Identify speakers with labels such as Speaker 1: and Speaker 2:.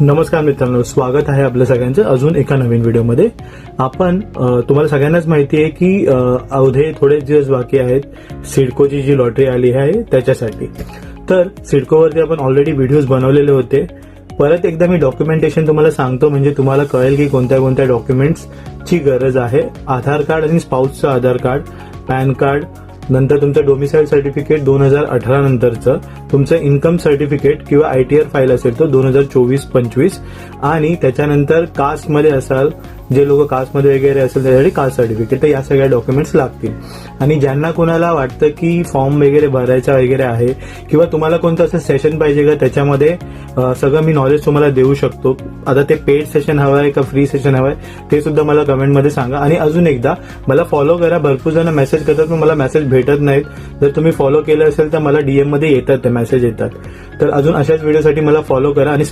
Speaker 1: नमस्कार मित्रांनो, स्वागत आहे आपल्या सगळ्यांचं अजून एका नवीन व्हिडिओमध्ये। आपण तुम्हाला सगळ्यांनाच माहिती आहे की अवघे थोडे दिवस बाकी आहेत सिडकोची जी लॉटरी आली आहे त्याच्यासाठी। तर सिडकोवरती आपण ऑलरेडी व्हिडिओज बनवलेले होते। परत एकदा मी डॉक्युमेंटेशन तुम्हाला सांगतो म्हणजे तुम्हाला कळेल की कोणत्या कोणत्या डॉक्युमेंट्सची गरज आहे। आधार कार्ड आणि स्पाउसचं आधार कार्ड, पॅन कार्ड, नंतर तुमचं डोमिसाइल सर्टिफिकेट 2018 नंतरचं, तुमचं इन्कम सर्टिफिकेट किंवा आयटीआर फाईल असेल तो 2024-25 आणि त्याच्यानंतर कास्टमध्ये असाल, जे लोक कास्टमध्ये वगैरे असेल त्यासाठी कास्ट सर्टिफिकेट, तर या सगळ्या डॉक्युमेंट्स लागतील। आणि ज्यांना कोणाला वाटतं की फॉर्म वगैरे भरायचा वगैरे आहे किंवा तुम्हाला कोणतं असं सेशन पाहिजे का त्याच्यामध्ये सगळं मी नॉलेज तुम्हाला देऊ शकतो। आता ते पेड सेशन हवं आहे का फ्री सेशन हवं आहे ते सुद्धा मला कमेंटमध्ये सांगा। आणि अजून एकदा मला फॉलो करा। भरपूर जण मेसेज करतात पण मला मेसेज भेटत नाहीत। जर तुम्ही फॉलो केलं असेल तर मला डीएम मध्ये येतात, ते मेसेज येतात। तर अजून अशाच व्हिडिओसाठी मला फॉलो करा आणि